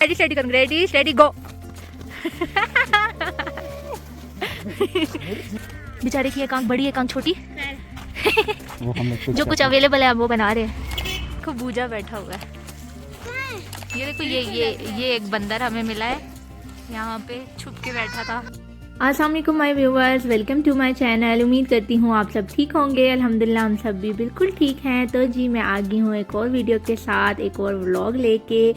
Ready steady करूँगी, ready steady गो। बेचारे की एक आंख बड़ी एक आंख छोटी। वो हम लोग जो कुछ अवेलेबल है वो बना रहे हैं। खरबूजा बैठा हुआ है। ये देखो, ये एक बंदर हमें मिला है, यहाँ पे छुप के बैठा था। अस्सलाम वालेकुम my viewers, welcome to my channel. उम्मीद करती हूँ आप सब ठीक होंगे। अल्हम्दुलिल्लाह हम सब भी बिल्कुल ठीक हैं। तो जी मैं आ गई हूँ एक और वीडियो के साथ, एक और व्लॉग लेके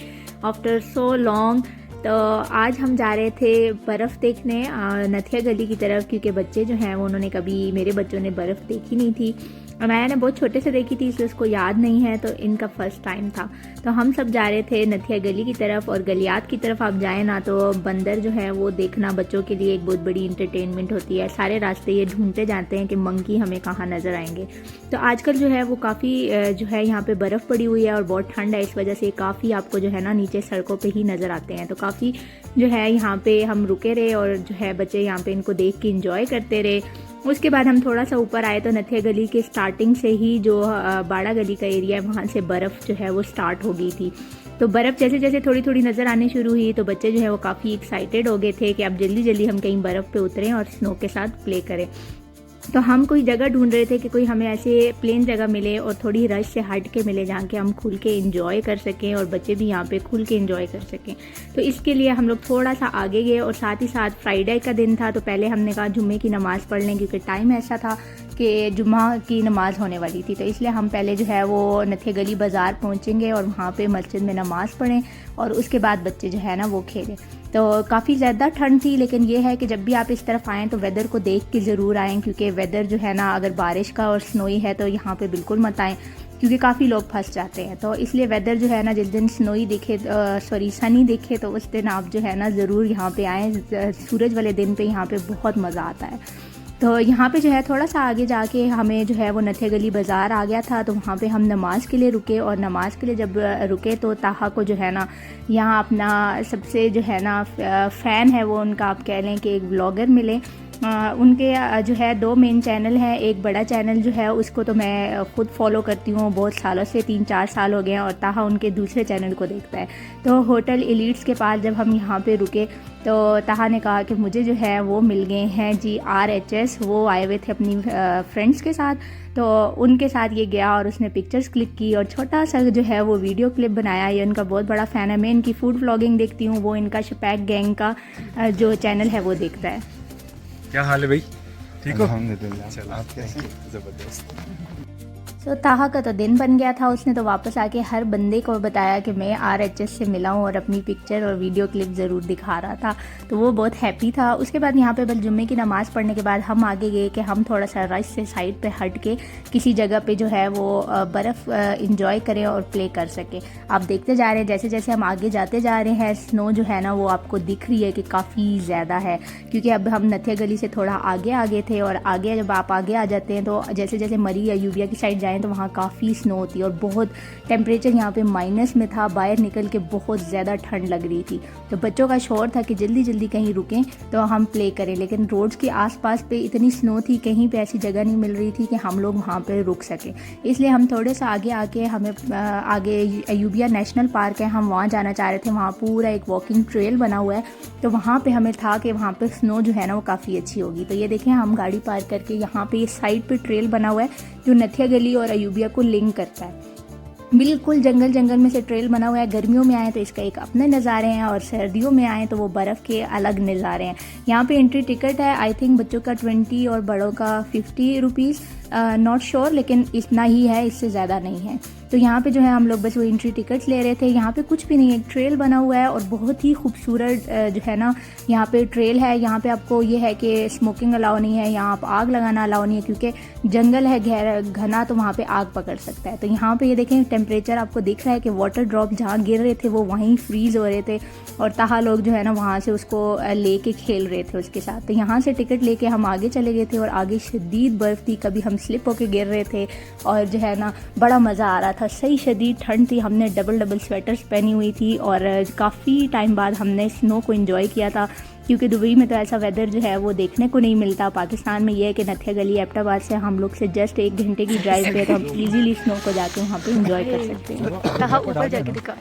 आफ्टर सो लॉन्ग। तो आज हम जा रहे थे बर्फ़ देखने नथिया गली की तरफ, क्योंकि बच्चे जो हैं वो उन्होंने कभी, मेरे बच्चों ने बर्फ़ देखी नहीं थी। अनाया ने बहुत छोटे से देखी थी इसलिए उसको याद नहीं है, तो इनका फर्स्ट टाइम था। तो हम सब जा रहे थे नथिया गली की तरफ, और गलियात की तरफ आप जाएँ ना तो बंदर जो है वो देखना बच्चों के लिए एक बहुत बड़ी इंटरटेनमेंट होती है। सारे रास्ते ये ढूंढते जाते हैं कि मंकी हमें कहाँ नज़र आएंगे। तो आजकल जो है वो काफ़ी जो है यहाँ पे बर्फ़ पड़ी हुई है और बहुत ठंड है, इस वजह से काफ़ी आपको जो है ना नीचे सड़कों पे ही नज़र आते हैं। तो काफ़ी जो है यहाँ पे हम रुके रहे और जो है बच्चे यहाँ पे इनको देख के इंजॉय करते रहे। उसके बाद हम थोड़ा सा ऊपर आए तो नथिया गली के स्टार्टिंग से ही जो बाड़ा गली का एरिया है वहाँ से बर्फ़ जो है वो स्टार्ट हो गई थी। तो बर्फ़ जैसे जैसे थोड़ी थोड़ी नज़र आनी शुरू हुई तो बच्चे जो है वो काफ़ी एक्साइटेड हो गए थे कि अब जल्दी जल्दी हम कहीं बर्फ़ पे उतरें और स्नो के साथ प्ले करें। तो हम कोई जगह ढूंढ रहे थे कि कोई हमें ऐसे प्लेन जगह मिले और थोड़ी रश से हट के मिले जहाँ के हम खुल के एंजॉय कर सकें और बच्चे भी यहाँ पे खुल के एंजॉय कर सकें। तो इसके लिए हम लोग थोड़ा सा आगे गए, और साथ ही साथ फ्राइडे का दिन था तो पहले हमने कहा जुम्मे की नमाज़ पढ़ लें, क्योंकि टाइम ऐसा था कि जुम्मा की नमाज़ होने वाली थी। तो इसलिए हम पहले जो है वो नथिया गली बाज़ार पहुँचेंगे और वहाँ पे मस्जिद में नमाज़ पढ़ें और उसके बाद बच्चे जो है ना वो खेलें। तो काफ़ी ज़्यादा ठंड थी, लेकिन ये है कि जब भी आप इस तरफ आएँ तो वेदर को देख के ज़रूर आएँ, क्योंकि वेदर जो है ना अगर बारिश का और स्नोई है तो यहाँ पे बिल्कुल मत आएँ, क्योंकि काफ़ी लोग फंस जाते हैं। तो इसलिए वेदर जो है ना जिस दिन स्नोई दिखे सनी दिखे तो उस दिन आप जो है ना ज़रूर यहाँ पे आएँ। सूरज वाले दिन पे यहाँ पे बहुत मज़ा आता है। तो यहाँ पे जो है थोड़ा सा आगे जाके हमें जो है वो नथिया गली बाज़ार आ गया था, तो वहाँ पे हम नमाज़ के लिए रुके, और नमाज़ के लिए जब रुके तो ताहा को जो है ना यहाँ अपना सबसे जो है ना फ़ैन है वो उनका आप कह लें कि एक ब्लॉगर मिले। उनके जो है 2 मेन चैनल हैं। एक बड़ा चैनल जो है उसको तो मैं ख़ुद फॉलो करती हूँ बहुत सालों से, 3-4 साल हो गए हैं, और ताहा उनके दूसरे चैनल को देखता है। तो होटल एलिट्स के पास जब हम यहाँ पे रुके तो ताहा ने कहा कि मुझे जो है वो मिल गए हैं जी RHS, वो आए हुए थे अपनी फ्रेंड्स के साथ। तो उनके साथ ये गया और उसने पिक्चर्स क्लिक की और छोटा सा जो है वो वीडियो क्लिप बनाया। ये उनका बहुत बड़ा फ़ैन है। मैं इनकी फूड व्लॉगिंग देखती हूँ, वो इनका शपैक गैंग का जो चैनल है वो देखता है। क्या हाल है भाई, ठीक हो? अल्हम्दुलिल्लाह। चलो आप कैसे? जबरदस्त। तो ताहा का तो दिन बन गया था। उसने तो वापस आके हर बंदे को बताया कि मैं RHS से मिला हूँ और अपनी पिक्चर और वीडियो क्लिप ज़रूर दिखा रहा था, तो वो बहुत हैप्पी था। उसके बाद यहाँ पे बल जुम्मे की नमाज़ पढ़ने के बाद हम आगे गए कि हम थोड़ा सा रश से साइड पे हट के किसी जगह पे जो है वो बर्फ़ इंजॉय करें और प्ले कर सकें। आप देखते जा रहे हैं जैसे जैसे हम आगे जाते जा रहे हैं स्नो जो है ना वो आपको दिख रही है कि काफ़ी ज़्यादा है, क्योंकि अब हम नथिया गली से थोड़ा आगे थे, और आगे जब आप आगे आ जाते हैं तो जैसे जैसे मरी या यूबिया की साइड तो वहाँ काफ़ी स्नो होती है और बहुत टेम्परेचर यहाँ पे माइनस में था। बाहर निकल के बहुत ज़्यादा ठंड लग रही थी। तो बच्चों का शौर था कि जल्दी जल्दी कहीं रुकें तो हम प्ले करें, लेकिन रोड्स के आसपास पे इतनी स्नो थी, कहीं पे ऐसी जगह नहीं मिल रही थी कि हम लोग वहाँ पे रुक सकें। इसलिए हम थोड़े सा आगे आके हमें आगे यूबिया नेशनल पार्क है, हम वहाँ जाना चाह रहे थे। वहाँ पूरा एक वॉकिंग ट्रेल बना हुआ है, तो वहाँ पर हमें था कि वहाँ पर स्नो जो है ना वो काफ़ी अच्छी होगी। तो ये देखें हम गाड़ी पार्क करके यहाँ पर ये साइड पर ट्रेल बना हुआ है जो नथिया गली और अयूबिया को लिंक करता है। बिल्कुल जंगल में से ट्रेल बना हुआ है। गर्मियों में आए तो इसका एक अपने नज़ारे हैं, और सर्दियों में आए तो वो बर्फ़ के अलग नज़ारे हैं। यहाँ पे एंट्री टिकट है आई थिंक बच्चों का 20 और बड़ों का 50 रुपीज़, नॉट श्योर, लेकिन इतना ही है, इससे ज़्यादा नहीं है। तो यहाँ पे जो है हम लोग बस वो एंट्री टिकट्स ले रहे थे। यहाँ पे कुछ भी नहीं है, एक ट्रेल बना हुआ है और बहुत ही खूबसूरत जो है ना यहाँ पे ट्रेल है। यहाँ पे आपको ये है कि स्मोकिंग अलाउ नहीं है, यहाँ आप आग लगाना अलाउ नहीं है, क्योंकि जंगल है गहरा घना, तो वहाँ पे आग पकड़ सकता है। तो यहाँ पे ये देखें टेम्परेचर आपको दिख रहा है कि वाटर ड्रॉप जहाँ गिर रहे थे वो वहीं फ्रीज़ हो रहे थे, और ताहा लोग जो है ना वहाँ से उसको ले के खेल रहे थे उसके साथ। तो यहाँ से टिकट लेके हम आगे चले गए थे, और आगे शदीद बर्फ़ थी, कभी हम स्लिप होके गिर रहे थे, और जो है ना बड़ा मज़ा आ रहा था। सही शदीद ठंड थी, हमने डबल स्वेटर्स पहनी हुई थी, और काफ़ी टाइम बाद हमने स्नो को एंजॉय किया था। क्योंकि दुबई में तो ऐसा वेदर जो है वो देखने को नहीं मिलता। पाकिस्तान में ये है कि नथिया गली एबटाबाद से हम लोग से जस्ट 1 घंटे की ड्राइव पे, तो हम इजीली स्नो को जाके वहाँ पे एंजॉय कर सकते हैं। कहाँ ऊपर जाके दिखा,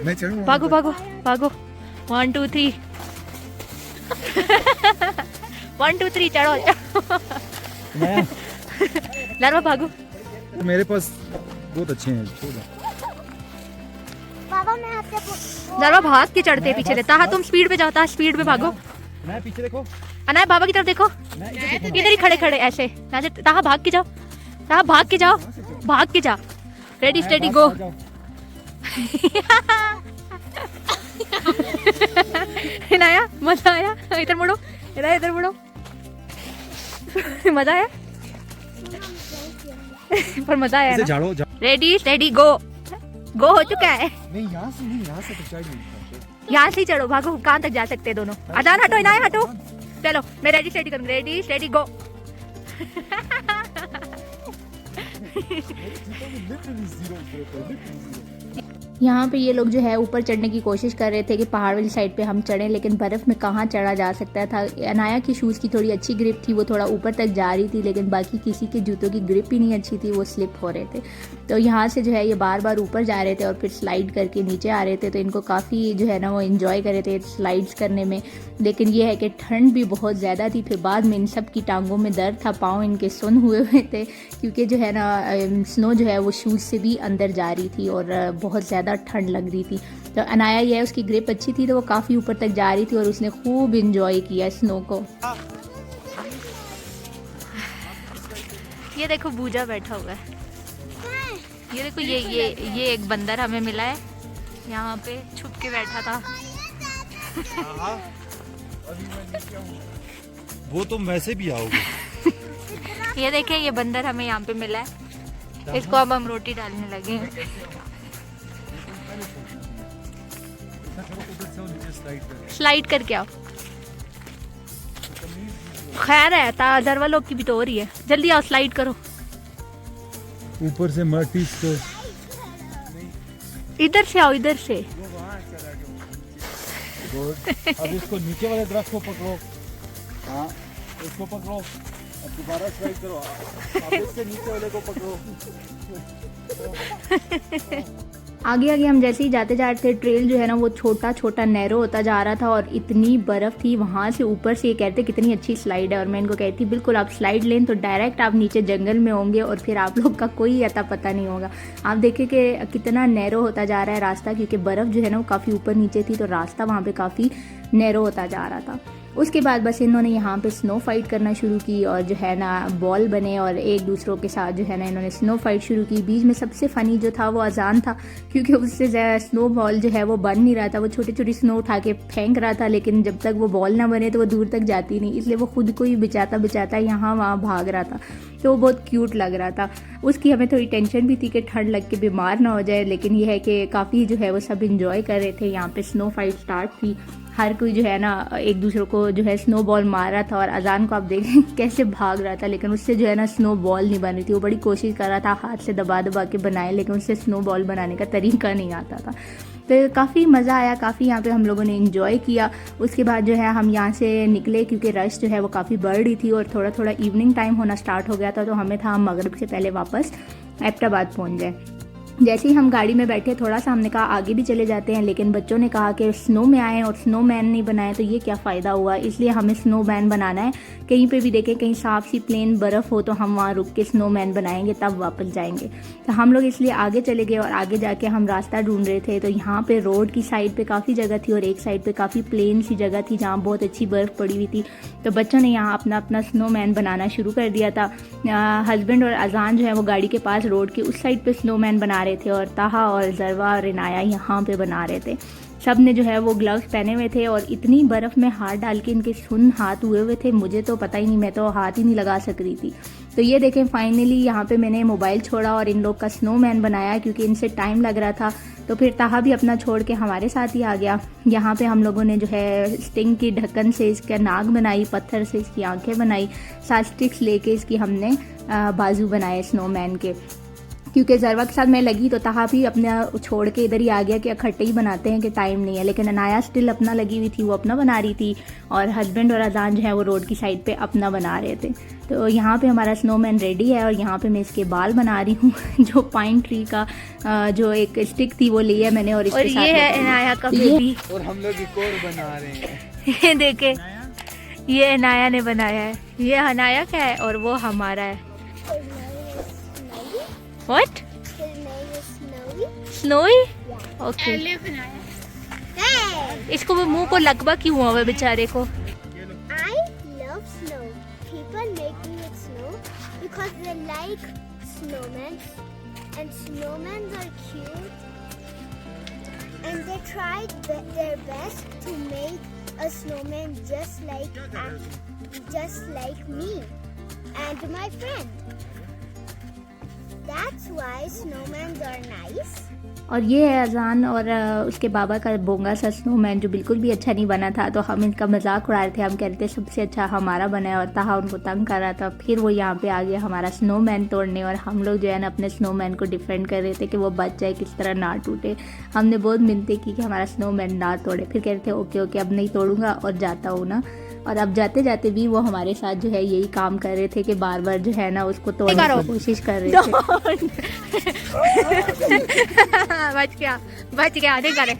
मैं चढ़ूँ? भागो भागो भागो, 1 2 3 1 2 3 चढ़ो लारवा भागो। मेरे पास बहुत अच्छे हैं, छोड़ दो। बाबा मैं आपसे लारवा भाग के चढ़ते पीछे रहता। हाँ तुम स्पीड पे जाता, स्पीड पे भागो। मैं पीछे देखो, अनाया बाबा की तरफ देखो, इधर ही खड़े खड़े ऐसे ताहा भाग के जाओ, ताहा भाग के जाओ, भाग के जा। रेडी स्टेडी गो। अनाया मजा आया, इधर मुड़ो, इधर मुड़ो। मजा आया पर मजा आया इसे ना। झाड़ो रेडी स्टेडी गो। गो हो चुका है। नहीं, यहाँ से नहीं, यहाँ से तो चढ़ नहीं। यहाँ से ही चढ़ो, भागो। कहाँ तक जा सकते हैं दोनों? अजान हटो, इनाया हटो। चलो मैं रेडी स्टेडी करूँगी। रेडी स्टेडी गो। यहाँ पे ये लोग जो है ऊपर चढ़ने की कोशिश कर रहे थे कि पहाड़ वाली साइड पे हम चढ़ें, लेकिन बर्फ़ में कहाँ चढ़ा जा सकता था। अनाया की शूज़ की थोड़ी अच्छी ग्रिप थी, वो थोड़ा ऊपर तक जा रही थी, लेकिन बाकी किसी के जूतों की ग्रिप ही नहीं अच्छी थी, वो स्लिप हो रहे थे। तो यहाँ से जो है ये बार बार ऊपर जा रहे थे और फिर स्लाइड करके नीचे आ रहे थे। तो इनको काफ़ी जो है ना वो इन्जॉय कर रहे थे स्लाइड्स करने में। लेकिन ये है कि ठंड भी बहुत ज़्यादा थी। फिर बाद में इन सब की टांगों में दर्द था, पाँव इनके सुन हुए थे, क्योंकि जो है ना स्नो जो है वो शूज़ से भी अंदर जा रही थी और बहुत ज़्यादा ठंड लग रही थी। तो अनाया ये है, उसकी ग्रिप अच्छी थी तो वो काफ़ी ऊपर तक जा रही थी और उसने खूब इंजॉय किया स्नो को। ये देखो बूजा बैठा हुआ है। ये देखो ये एक बंदर हमें मिला है, यहाँ पे छुप के बैठा था। वो तुम वैसे भी आओगे। ये देखें, ये बंदर हमें यहाँ पे मिला है, इसको अब हम रोटी डालने लगे हैं। स्लाइड करके आओ। खैर है, ताजरवा लोग की भी तो हो रही है। जल्दी आओ, स्लाइड करो। ऊपर से मट्टी से इधर से आओ, इधर से। अब इसको नीचे वाले दरख्त को पकड़ो। हाँ, इसको पकड़ो। अब दोबारा स्लाइड करो। अब इसके नीचे वाले को पकड़ो। आगे आगे हम जैसे ही जाते जा रहे थे, ट्रेल जो है ना वो छोटा छोटा नैरो होता जा रहा था और इतनी बर्फ़ थी। वहाँ से ऊपर से ये कहते कितनी अच्छी स्लाइड है, और मैं इनको कहती बिल्कुल आप स्लाइड लें तो डायरेक्ट आप नीचे जंगल में होंगे और फिर आप लोग का कोई अता पता नहीं होगा। आप देखें कि कितना नैरो होता जा रहा है रास्ता, क्योंकि बर्फ़ जो है ना वो काफ़ी ऊपर नीचे थी, तो रास्ता वहाँ पर काफ़ी नैरो होता जा रहा था। उसके बाद बस इन्होंने यहाँ पे स्नो फाइट करना शुरू की और जो है ना बॉल बने और एक दूसरों के साथ जो है ना इन्होंने स्नो फाइट शुरू की। बीच में सबसे फ़नी जो था वो अजान था, क्योंकि उससे ज़्यादा स्नो बॉल जो है वो बन नहीं रहा था। वो छोटी छोटी स्नो उठा के फेंक रहा था, लेकिन जब तक वो बॉल ना बने तो वो दूर तक जाती नहीं, इसलिए वो खुद को ही बचाता यहाँ वहाँ भाग रहा था। तो वो बहुत क्यूट लग रहा था। उसकी हमें थोड़ी टेंशन भी थी कि ठंड लग के बीमार ना हो जाए, लेकिन ये है कि काफ़ी जो है वो सब इंजॉय कर रहे थे। यहाँ पे स्नो फाइट स्टार्ट थी, हर कोई जो है ना एक दूसरे को जो है स्नो बॉल मार रहा था, और अजान को आप देखें कैसे भाग रहा था, लेकिन उससे जो है ना स्नो बॉल नहीं बन रही थी। वो बड़ी कोशिश कर रहा था हाथ से दबा दबा के बनाए, लेकिन उससे स्नो बॉल बनाने का तरीका नहीं आता था। तो काफ़ी मज़ा आया, काफ़ी यहाँ पे हम लोगों ने एंजॉय किया। उसके बाद जो है हम यहाँ से निकले, क्योंकि रश जो है वो काफ़ी बढ़ रही थी और थोड़ा थोड़ा इवनिंग टाइम होना स्टार्ट हो गया था, तो हमें था हम मगरिब से पहले वापस एबटाबाद पहुँच जाए। जैसे ही हम गाड़ी में बैठे, थोड़ा सा हमने कहा आगे भी चले जाते हैं, लेकिन बच्चों ने कहा कि स्नो में आए और स्नो मैन नहीं बनाए तो ये क्या फ़ायदा हुआ, इसलिए हमें स्नो मैन बनाना है। कहीं पे भी देखें कहीं साफ सी प्लेन बर्फ़ हो तो हम वहाँ रुक के स्नो मैन बनाएंगे, तब वापस जाएंगे। तो हम लोग इसलिए आगे चले गए और आगे जाके हम रास्ता ढूंढ रहे थे। तो यहाँ पे रोड की साइड पे काफ़ी जगह थी और एक साइड पे काफ़ी प्लेन सी जगह थी जहाँ बहुत अच्छी बर्फ़ पड़ी हुई थी। तो बच्चों ने यहाँ अपना अपना स्नो मैन बनाना शुरू कर दिया था। हस्बैंड और अजान जो है वो गाड़ी के पास रोड के उस साइड पे स्नो मैन बना रहे थे, और ताहा और जरवा और इनाया यहाँ पे बना रहे थे। सब ने जो है वो ग्लव्स पहने हुए थे और इतनी बर्फ़ में हाथ डाल के इनके सुन हाथ हुए हुए थे, मुझे तो पता ही नहीं, मैं तो हाथ ही नहीं लगा सक रही थी। तो ये देखें फाइनली यहाँ पे मैंने मोबाइल छोड़ा और इन लोग का स्नोमैन बनाया, क्योंकि इनसे टाइम लग रहा था। तो फिर ताहा भी अपना छोड़ के हमारे साथ ही आ गया। यहाँ पे हम लोगों ने जो है स्टिंग की ढक्कन से इसका नाक बनाई, पत्थर से इसकी आंखें बनाई, साथ स्टिक्स लेके इसकी हमने बाजू बनाए स्नोमैन के, क्योंकि ज़रवा के साथ मैं लगी तो तहा भी अपना छोड़ के इधर ही आ गया कि इकट्ठे ही बनाते हैं कि टाइम नहीं है, लेकिन अनाया स्टिल अपना लगी हुई थी, वो अपना बना रही थी और हस्बैंड और अजान जो है वो रोड की साइड पे अपना बना रहे थे। तो यहाँ पे हमारा स्नोमैन रेडी है और यहाँ पे मैं इसके बाल बना रही हूँ जो पाइन ट्री का जो एक स्टिक थी वो ली है मैंने और इसके साथ ये है अनाया का बेबी। और हम लोग एक और बना रहे हैं। ये देखे, ये अनाया ने बनाया है, ये अनाया का है और वो हमारा है। What? स्नोई? ओके। इसको वो मुंह को लगवा क्यों हुआ है बेचारे को? I love snow. People make me with snow because they like snowmen, and snowmen are cute, and they tried their best to make a snowman just like me and my friend. That's why snowmen are nice. और ये है अजान और उसके बाबा का बोंगा सा snowman जो बिल्कुल भी अच्छा नहीं बना था। तो हम इनका मजाक उड़ा रहे थे, हम कह रहे थे सबसे अच्छा हमारा बना है और ताहा उनको तंग कर रहा था। फिर वो यहाँ पे आ गया हमारा स्नोमैन तोड़ने और हम लोग जो है ना अपने स्नोमैन को डिफेंड कर रहे थे कि वो बच जाए, किस तरह ना टूटे। हमने बहुत मिन्नतें की कि हमारा स्नोमैन ना तोड़े, फिर कह रहे थे ओके ओके अब नहीं तोड़ूंगा और जाता हूँ ना। और अब जाते जाते भी वो हमारे साथ जो है यही काम कर रहे थे कि बार बार जो है ना उसको तोड़ने की कोशिश कर रहे थे। बच गया नहीं करे।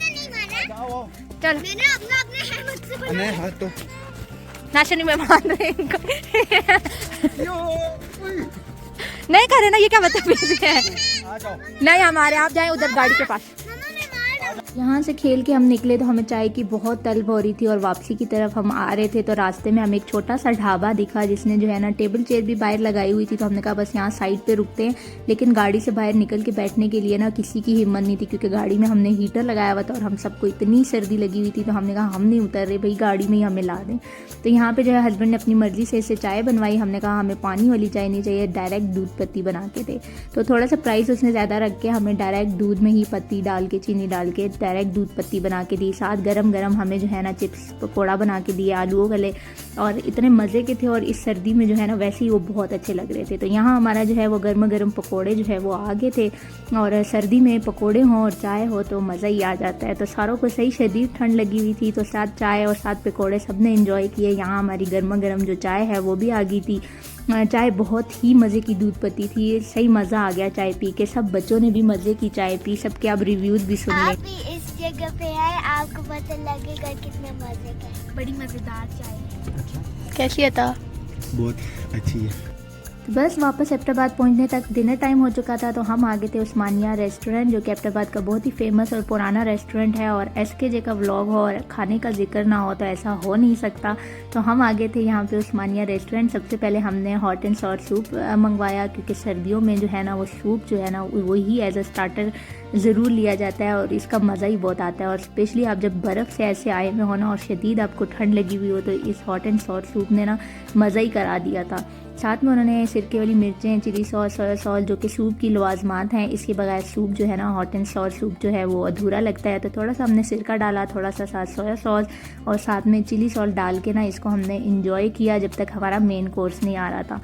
चल मैंने अपने हेलमेट से बना नहीं हाथ तो नाशनी में मान रहे हैं इनको। नहीं करे ना, ये क्या बदतमीजी है। आ जाओ। नहीं हमारे, आप जाएं उधर गाड़ी के पास। यहाँ से खेल के हम निकले तो हमें चाय की बहुत तलब हो रही थी और वापसी की तरफ हम आ रहे थे तो रास्ते में हमें एक छोटा सा ढाबा दिखा जिसने जो है ना टेबल चेयर भी बाहर लगाई हुई थी। तो हमने कहा बस यहाँ साइड पे रुकते हैं, लेकिन गाड़ी से बाहर निकल के बैठने के लिए ना किसी की हिम्मत नहीं थी क्योंकि गाड़ी में हमने हीटर लगाया हुआ था और हम सबको इतनी सर्दी लगी हुई थी। तो हमने कहा हम नहीं उतर रहे भाई, गाड़ी में ही हमें ला दें। तो यहाँ पे जो है हस्बैंड ने अपनी मर्जी से इसे चाय बनवाई। हमने कहा हमें पानी वाली चाय नहीं चाहिए, डायरेक्ट दूध पत्ती बना के दे। तो थोड़ा सा प्राइस उसने ज़्यादा रख के हमें डायरेक्ट दूध में ही पत्ती डाल के चीनी डाल के डायरेक्ट दूध पत्ती बना के दी। साथ गरम गरम हमें जो है ना चिप्स पकौड़ा बना के दिए, आलूओं वाले, और इतने मज़े के थे और इस सर्दी में जो है ना वैसे ही वो बहुत अच्छे लग रहे थे। तो यहाँ हमारा जो है वो गर्म गरम पकौड़े जो है वो आ गए थे और सर्दी में पकौड़े हों और चाय हो तो मज़ा ही आ जाता है। तो सारों को सही शदीद ठंड लगी हुई थी तो साथ चाय और साथ पकौड़े सब ने इन्जॉय किए। यहाँ हमारी गर्मा गर्म जो चाय है वो भी आ गई थी। चाय बहुत ही मज़े की दूध पत्ती थी, सही मज़ा आ गया चाय पी के। सब बच्चों ने भी मज़े की चाय पी, सबके आप रिव्यूज़ भी सुन लें। आप भी इस जगह पे आए, आपको पता लगेगा कितने मजे का है। बड़ी मजेदार चाय है। कैसी था? बहुत अच्छी है। बस वापस एबटाबाद पहुंचने तक डिनर टाइम हो चुका था तो हम आ गए थे उस्मानिया रेस्टोरेंट जो कि एबटाबाद का बहुत ही फेमस और पुराना रेस्टोरेंट है। और SKJ का व्लॉग हो और खाने का जिक्र ना हो तो ऐसा हो नहीं सकता। तो हम आ गए थे यहाँ पे उस्मानिया रेस्टोरेंट। सबसे पहले हमने हॉट एंड सॉर सूप मंगवाया क्योंकि सर्दियों में जो है ना वो सूप जो है ना वही एज अ स्टार्टर ज़रूर लिया जाता है और इसका मज़ा ही बहुत आता है। और स्पेशली आप जब बर्फ़ से ऐसे आए हुए हो ना और शदीद आपको ठंड लगी हुई हो तो इस हॉट एंड सॉर सूप ने ना मज़ा ही करा दिया था। साथ में उन्होंने सिरके वाली मिर्चें, चिली सॉस, सोया सॉस जो कि सूप की लवाजमात हैं, इसके बगैर सूप जो है ना हॉट एंड सॉर सूप जो है वो अधूरा लगता है। तो थोड़ा सा हमने सिरका डाला, थोड़ा सा साथ सोया सॉस और साथ में चिली सॉस डाल के ना इसको हमने इंजॉय किया जब तक हमारा मेन कोर्स नहीं आ रहा था।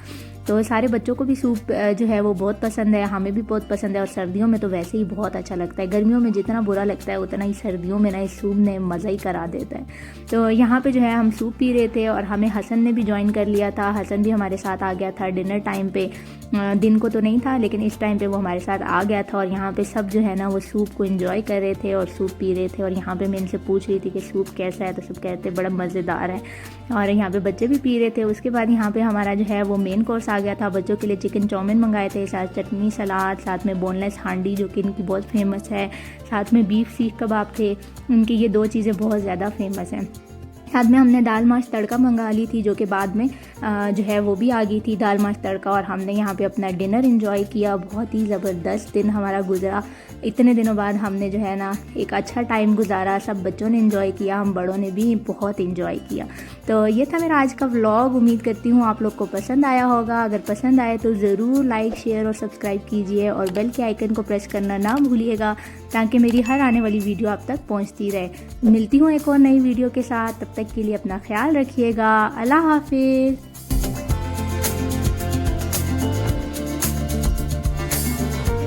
तो सारे बच्चों को भी सूप जो है वो बहुत पसंद है, हमें भी बहुत पसंद है और सर्दियों में तो वैसे ही बहुत अच्छा लगता है। गर्मियों में जितना बुरा लगता है उतना ही सर्दियों में ना इस सूप ने मज़ा ही करा देता है। तो यहाँ पे जो है हम सूप पी रहे थे और हमें हसन ने भी ज्वाइन कर लिया था। हसन भी हमारे साथ आ गया था डिनर टाइम पे। दिन को तो नहीं था लेकिन इस टाइम पे वो हमारे साथ आ गया था और यहाँ पे सब जो है ना वो सूप को एंजॉय कर रहे थे और सूप पी रहे थे। और यहाँ पे मैं इनसे पूछ रही थी कि सूप कैसा है तो सब कहते बड़ा मज़ेदार है और यहाँ पे बच्चे भी पी रहे थे। उसके बाद यहाँ पे हमारा जो है वो मेन कोर्स आ गया था। बच्चों के लिए चिकन चाउमीन मंगाए थे, साथ चटनी, सलाद, साथ में बोनलेस हांडी जो कि इनकी बहुत फेमस है, साथ में बीफ सीख कबाब थे। उनकी ये दो चीज़ें बहुत ज़्यादा फेमस हैं। साथ में हमने दाल माश तड़का मंगा ली थी जो कि बाद में जो है वो भी आ गई थी दाल माश तड़का। और हमने यहाँ पे अपना डिनर एंजॉय किया। बहुत ही ज़बरदस्त दिन हमारा गुजरा। इतने दिनों बाद हमने जो है ना एक अच्छा टाइम गुजारा। सब बच्चों ने एंजॉय किया, हम बड़ों ने भी बहुत एंजॉय किया। तो ये था मेरा आज का व्लॉग। उम्मीद करती हूँ आप लोग को पसंद आया होगा। अगर पसंद आए तो ज़रूर लाइक, शेयर और सब्सक्राइब कीजिए और बेल के आइकन को प्रेस करना ना भूलिएगा ताकि मेरी हर आने वाली वीडियो आप तक पहुँचती रहे। मिलती हूँ एक और नई वीडियो के साथ, तब तक के लिए अपना ख्याल रखिएगा। अल्लाह हाफिज़।